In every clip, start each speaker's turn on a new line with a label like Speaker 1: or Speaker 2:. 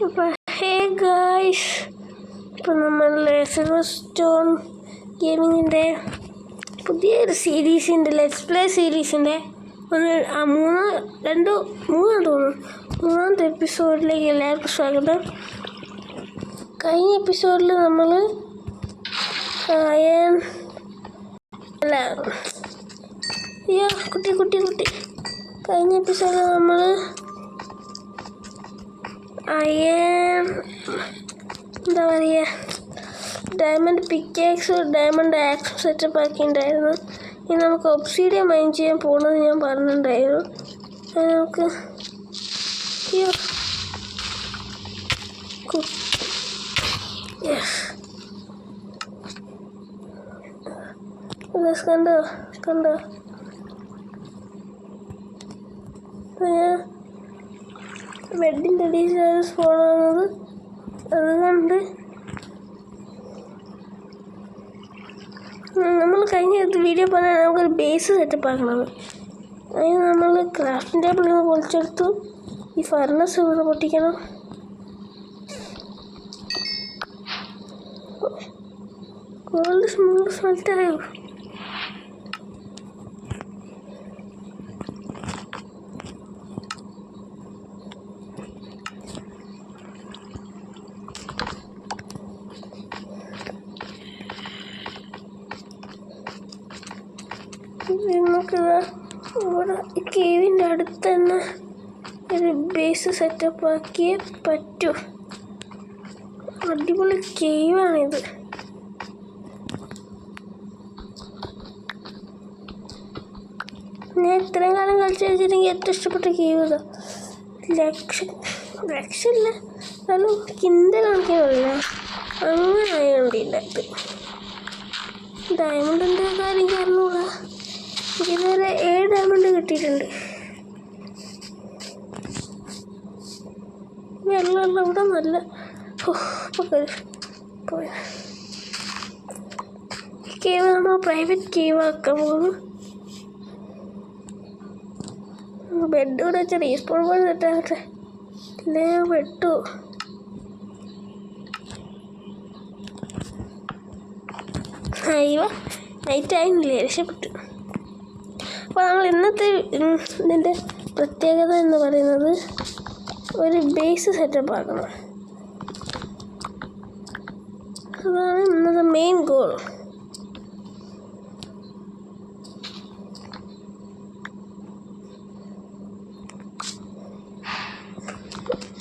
Speaker 1: അപ്പോൾ hey guys, ഇപ്പോൾ നമ്മളുടെ സിൽവർ സ്റ്റോൺ ഗെയിമിങ്ങിൻ്റെ പുതിയൊരു സീരീസിൻ്റെ ലെറ്റ്സ് പ്ലേ സീരീസിൻ്റെ മൂന്നാമത്തെ എപ്പിസോഡിലേക്ക് എല്ലാവർക്കും സ്വാഗതം. കഴിഞ്ഞ എപ്പിസോഡിൽ നമ്മൾ കഴിഞ്ഞ എപ്പിസോഡിൽ നമ്മൾ എന്താ പറയുക, diamond pickaxe diamond axe setup ആക്കിയിട്ടുണ്ടായിരുന്നു. ഇനി നമുക്ക് ഒബ്സിഡിയൻ മൈൻ ചെയ്യാൻ പോകുന്നത് ഞാൻ പറഞ്ഞിട്ടുണ്ടായിരുന്നു. അത് നമുക്ക് കണ്ടോ ബെഡിൻ്റെ അടിയിലാണ് സ്പോണാകുന്നത്. അതുകൊണ്ട് നമ്മൾ കഴിഞ്ഞ വീഡിയോ പറഞ്ഞാൽ നമുക്കൊരു ബേസ് സെറ്റപ്പ് ആക്കണം. അതിന് നമ്മൾ ക്രാഫ്റ്റിംഗ് ടേബിളിൽ നിന്ന് പൊളിച്ചെടുത്തു. ഈ ഫർണസ് ഇവിടെ പൊട്ടിക്കണം. ഗോൾഡ് സ്മെൽറ്റായോ? നമുക്കിത് ഇവിടെ ഈ കേവിൻ്റെ അടുത്ത് തന്നെ ഒരു ബേസ് സെറ്റപ്പ് ആക്കിയേ പറ്റൂ. അടിപൊളി കേവാണിത്. ഞാൻ ഇത്രയും കാലം കളിച്ച് വെച്ചിട്ടുണ്ടെങ്കിൽ ഏറ്റവും ഇഷ്ടപ്പെട്ട കേവ് ഇതാ. ലക്ഷമില്ല, എന്നാലും കിന്തൽ കണക്കിനല്ല, അങ്ങനെ ആയതുകൊണ്ടില്ല. ഇത് ഡയമണ്ടിൻ്റെ കാര്യം കാരണമുള്ള ഇതുവരെ 7 ഡയമണ്ട് കിട്ടിയിട്ടുണ്ട്. വെള്ളമുള്ള ഇവിടെ നല്ല പോയ കേവ് നമ്മൾ പ്രൈവറ്റ് കേവ് ആക്കാൻ പോകുന്നു. ബെഡ് കൂടെ വെച്ചാൽ റീസ്പോൺ പോലെ തെറ്റാകട്ടെ, അല്ലേ പെട്ടു. അയ്യോ, നൈറ്റ് ആയിരുന്നില്ലേ, രക്ഷപ്പെട്ടു. അപ്പോൾ നമ്മൾ ഇന്നത്തെ ഇതിൻ്റെ പ്രത്യേകത എന്ന് പറയുന്നത് ഒരു ബേസ് സെറ്റപ്പ് ആക്കണം. അതാണ് ഇന്നത്തെ മെയിൻ ഗോൾ.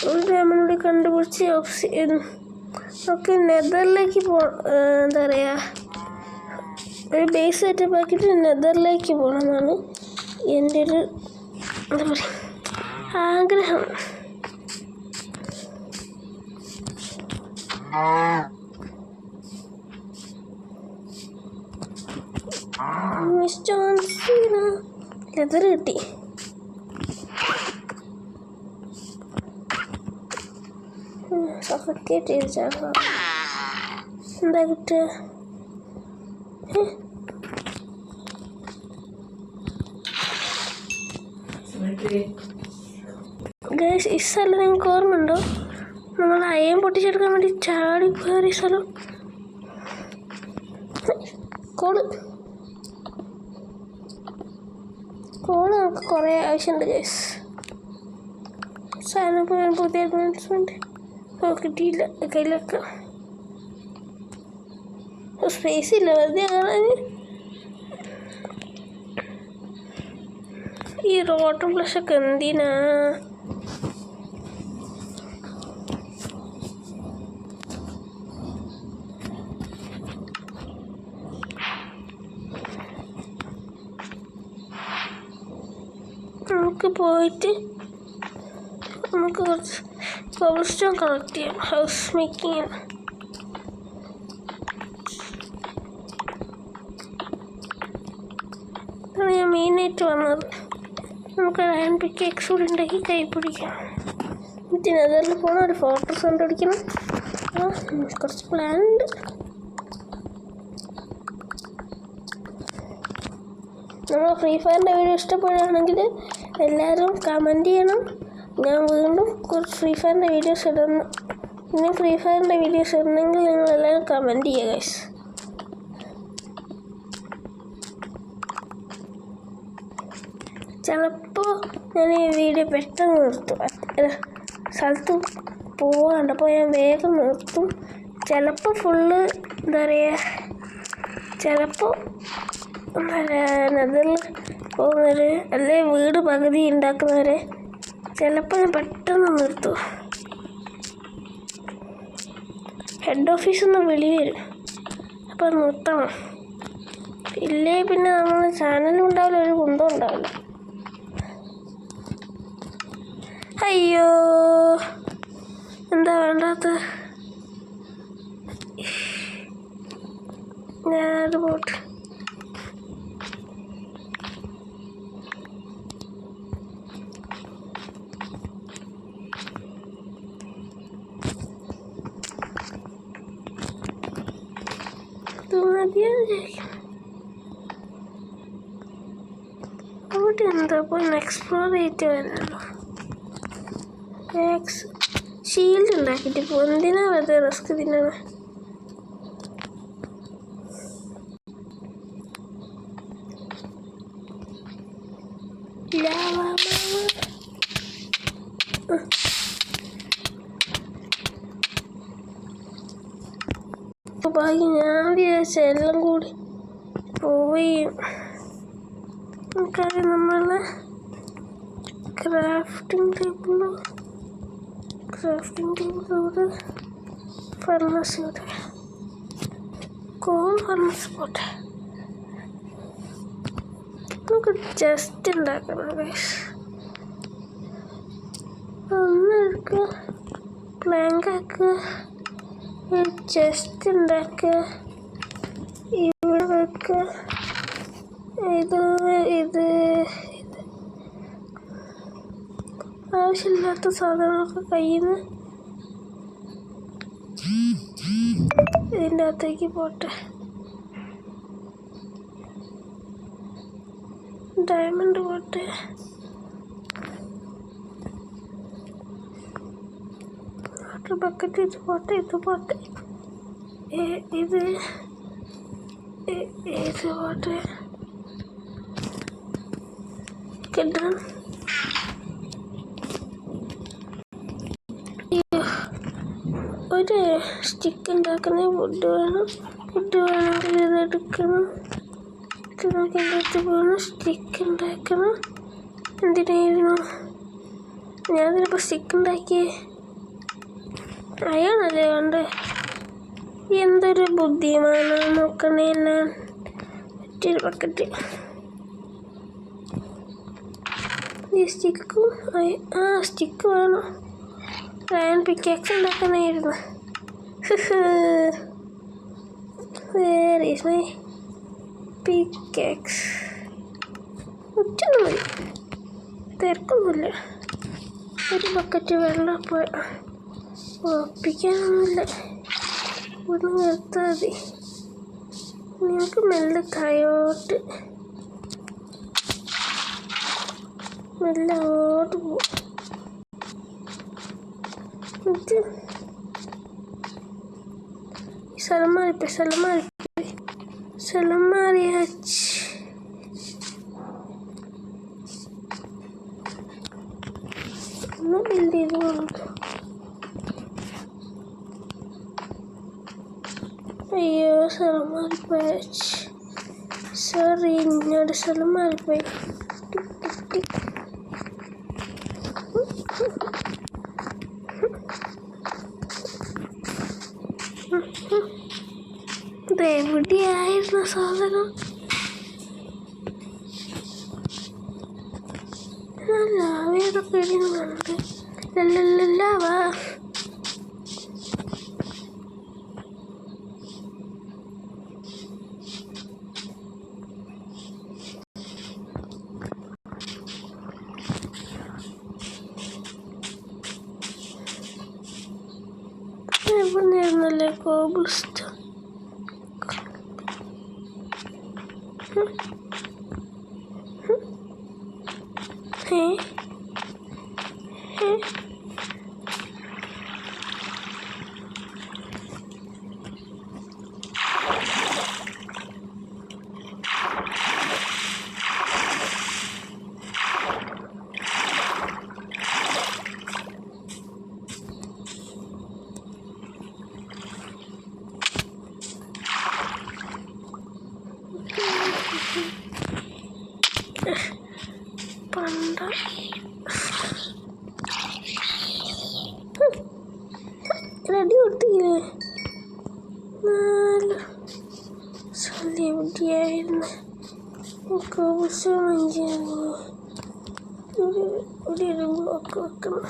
Speaker 1: ഒരു ഡയമണ്ട് കണ്ടുപിടിച്ച് നമുക്ക് നെതറിലേക്ക് എന്താ പറയുക, ഒരു ബേസ് സെറ്റപ്പ് ആക്കിയിട്ട് നെതറിലേക്ക് പോകണമെന്നാണ് എൻ്റെ ഒരു എന്താ പറയുക ആഗ്രഹം. ലെതർ കിട്ടി. സഫക്കേറ്റ് ചെയ്ത് ചേർക്കാം. എന്താ കിട്ടുക? ഗൈസ്, ഈ സ്ഥലം നിങ്ങൾക്ക് ഓർമ്മയുണ്ടോ? നമ്മൾ അയം പൊട്ടിച്ചെടുക്കാൻ വേണ്ടി ചാടി കയറിയ സ്ഥലം. കോള് നമുക്ക് കുറേ ആവശ്യമുണ്ട് ഗൈസ്. സാധനം പോയാൽ പുതിയ അഡ്വാൻസ്മെൻറ്റ് കിട്ടിയില്ല കയ്യിലൊക്കെ. സ്പേസ് ഇല്ല വെറുതെ കാണാൻ. ഈ റോട്ടർ ഫ്ലഷൊക്കെ എന്തിനാ? നമുക്ക് പോയിട്ട് നമുക്ക് കുറച്ച് കോബിൾ സ്റ്റോൺ കളക്ട് ചെയ്യാം. ഹൗസ് മേക്കിങ് ആണ് ഞാൻ മെയിനായിട്ട് വന്നത്. നമുക്ക് അയൺ പിക്കാക്സ് കൂടി ഉണ്ടാക്കി കൈ പിടിക്കാം. എന്നിട്ട് നെതറിൽ പോകണം, ഒരു ഫോട്ടോസ് കണ്ടുപിടിക്കണം. കുറച്ച് പ്ലാൻ ഉണ്ട്. നമ്മൾ ഫ്രീ ഫയറിൻ്റെ വീഡിയോ ഇഷ്ടപ്പെടുകയാണെങ്കിൽ എല്ലാവരും കമൻറ്റ് ചെയ്യണം. ഞാൻ വീണ്ടും കുറച്ച് ഫ്രീ ഫയറിൻ്റെ വീഡിയോസ് ഇടുന്നു. ഇനി ഫ്രീ ഫയറിൻ്റെ വീഡിയോസ് ഇടണമെങ്കിൽ നിങ്ങളെല്ലാവരും കമൻറ്റ് ചെയ്യുക ഗൈസ്. ചിലപ്പോൾ ഞാൻ ഈ വീഡിയോ പെട്ടെന്ന് നിർത്തും. സ്ഥലത്ത് പോകാണ്ടപ്പോൾ ഞാൻ വേഗം നിർത്തും. ചിലപ്പോൾ ഫുള്ള് എന്താ പറയുക, ചിലപ്പോൾ നെതറിൽ പോകുന്നവർ അല്ലെ വീട് പകുതി ഉണ്ടാക്കുന്നവരെ ചിലപ്പോൾ ഞാൻ പെട്ടെന്ന് നിർത്തും. ഹെഡ് ഓഫീസിൽ നിന്ന് വിളി വരും, അപ്പോൾ നിർത്തണം. ഇല്ലേ പിന്നെ നമ്മളെ ചാനലും ഉണ്ടാവില്ല, ഒരു കുന്തം ഉണ്ടാവില്ല. അയ്യോ എന്താ വേണ്ടാത്ത, ഞാനത് പോട്ടെ. അവിടെ എന്താ പോയി എക്സ്പ്ലോർ ചെയ്തിട്ട് വരാമല്ലോ. ഷീൽഡ് ഉണ്ടാക്കിയിട്ട് പോകും. എന്തിനാ വെറുതെ റിസ്ക് തിന്നണ? ബാക്കി ഞാൻ വിചാരിച്ച എല്ലാം കൂടി പോയി. നമുക്കറിയാം നമ്മളെ ക്രാഫ്റ്റിംഗ് ടേബിള് ഇവിടെ ഫർണസ്, ഇവിടെ കോൾ ഫർണസ് പോട്ടെ. നമുക്ക് ജസ്റ്റ് ഉണ്ടാക്കണം ഗൈസ്. ഒന്ന് എടുക്കുക, പ്ലാങ്ക് ആക്കുക, ജസ്റ്റ് ഉണ്ടാക്കുക, ഇവിടെ വെക്കുക. ഇത് ആവശ്യമില്ലാത്ത സാധനങ്ങളൊക്കെ കയ്യിൽ നിന്ന് ഇതിൻ്റെ അകത്തേക്ക് പോട്ടെ. ഡയമണ്ട് പോട്ടെ. വാട്ടർ ബക്കറ്റ് ഇത് പോട്ടെ, ഇത് പോട്ടെ, ഇത് പോട്ടെ. കിട്ടാൻ ഒരു സ്റ്റിക്ക് ഉണ്ടാക്കുന്ന വുഡ് വേണം. ഇതെടുക്കണം. ഇത് നോക്കി എൻ്റെ അടുത്ത് പോകണം. സ്റ്റിക്ക് ഉണ്ടാക്കണം. എന്തിനായിരുന്നു ഞാനിതിപ്പോൾ സ്റ്റിക്ക് ഉണ്ടാക്കിയേ? അയാളല്ലേ വേണ്ടേ? എന്തൊരു ബുദ്ധിമാനാണ് നോക്കണേ. എല്ലാം മറ്റൊരു ബക്കറ്റ്. ഈ സ്റ്റിക്കും സ്റ്റിക്ക് വേണം. ഞാൻ പിക്കാക്സ് ഉണ്ടാക്കാനായിരുന്നു. Where is my pickaxe? ഒറ്റൊന്നും മതി, തിരക്കൊന്നുമില്ല. ഒരു ബക്കറ്റ് വെള്ളം ഉറപ്പിക്കാനൊന്നുമില്ല. ഇവിടെ നിർത്താൽ മതി. നിങ്ങൾക്ക് മെല്ലെ താഴോട്ട് പോകും. സ്ഥലം മാറി ഒന്ന് ബിൽഡ് ചെയ്ത് കൊടുക്കും. അയ്യോ സ്ഥലം മാറിപ്പോയി. സോറി, ഇന്നോട് സ്ഥലം മാറിപ്പോയി. ഇതെവിടെയായിരുന്നു സാധനം? ലാവയൊക്കെ ഇടുന്നുണ്ട്. ലാവ എവിടെയായിരുന്നല്ലേ കോബിൾ സ്റ്റോൺ? അടി കൊടുത്തില്ലേ? 4 സ്ഥലം എവിടെയായിരുന്നു? ഇവിടെ ഒരു ബ്ലോക്ക് വെക്കണം.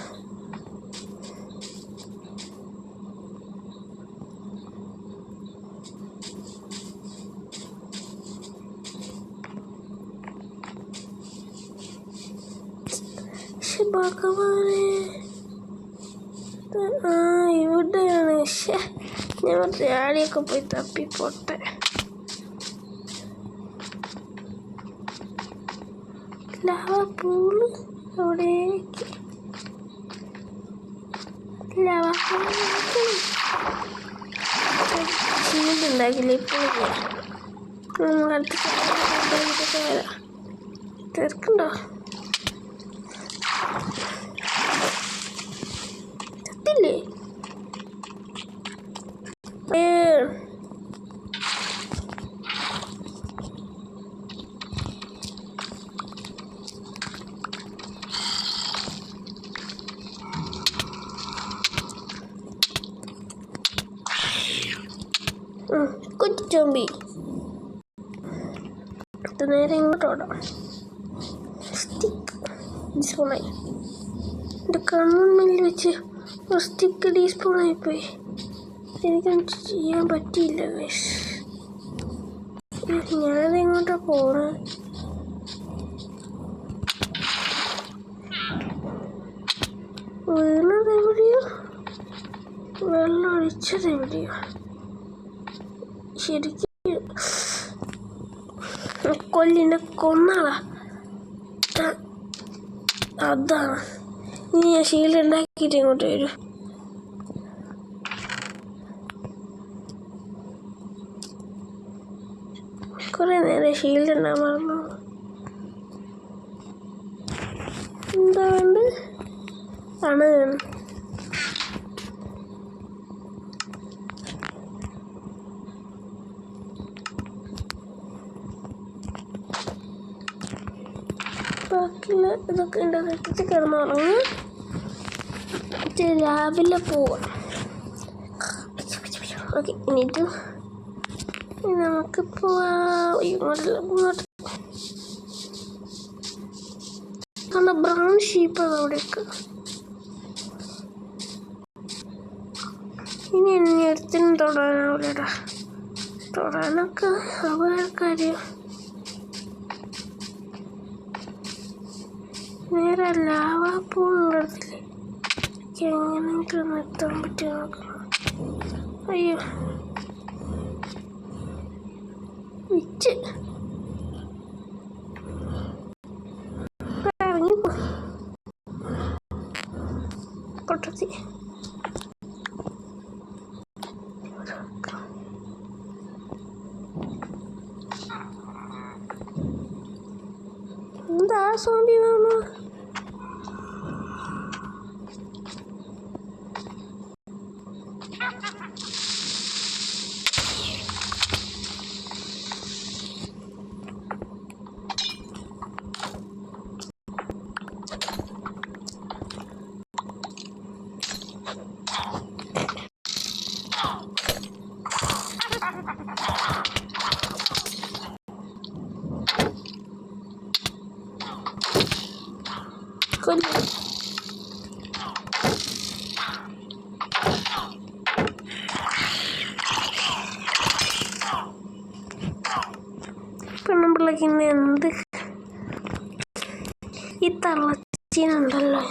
Speaker 1: ഭഗവാനെ, ഇവിടെയാണ്. ഞാൻ ആടിയൊക്കെ പോയി തപ്പിപ്പോട്ടെ. ലാവ പൂള് അവിടേക്ക്, ലാവ ഉണ്ടാക്കില്ല. ഇപ്പോൾ അടുത്ത് വരാം. തിരക്കുണ്ടോ? ചത്തില്ലേ? കൊച്ചു ചോമ്പി നേരെ ഇങ്ങോട്ടോടാം. സ്റ്റിക്ക് ഡിസ്പോണായി. എൻ്റെ കണ്ണുള്ളിൽ വെച്ച് ഒരു സ്റ്റിക്ക് ഡീസ്പോണായിപ്പോയി. എനിക്കൊന്നും ചെയ്യാൻ പറ്റിയില്ല. ഞാനതെങ്ങോട്ടാ പോണേ? വീണത് എവിടെയോ, വെള്ളം ഒഴിച്ചത് എവിടെയോ. ശരിക്കും കൊല്ലിനെ കൊന്നാളാ. അതാണ്. ഇനി ഞാൻ ഷീൽഡ് ഉണ്ടാക്കിയിട്ട് ഇങ്ങോട്ട് വരും. കുറേ നേരം ഷീൽഡ് ഉണ്ടാകാൻ മറന്നു. എന്താ വേണ്ട? ആണ് ബാക്കിയുള്ള ഇതൊക്കെ ഉണ്ടാക്കിയിട്ട് കിടന്നുറങ്ങി. രാവിലെ പോവാം. ഓക്കെ, ഇനിയിട്ട് നമുക്ക് പോവാം. ഇങ്ങോട്ട് ബ്രൗൺ ഷീപ്പാണ് അവിടെയൊക്കെ. ഇനി എന്നെ അടുത്തും തൊടാനാവില്ലടാ. തൊടാനൊക്കെ അപകടക്കാരിയോ. നേരെ ലാവാ പൂളുള്ളതില്ലേ, എനിക്ക് എങ്ങനെയെങ്കിലും നിർത്താൻ പറ്റുമോ നോക്കണം. അയ്യോ, വിച്ച് ഇറങ്ങിപ്പോ പൊട്ടത്തി. എന്താ സോംബി മാമ? പെണ്ണുമ്പിള്ളക്ക് ഇന്ന് എന്ത് ഈ തള്ളച്ചീനുണ്ടല്ലോ.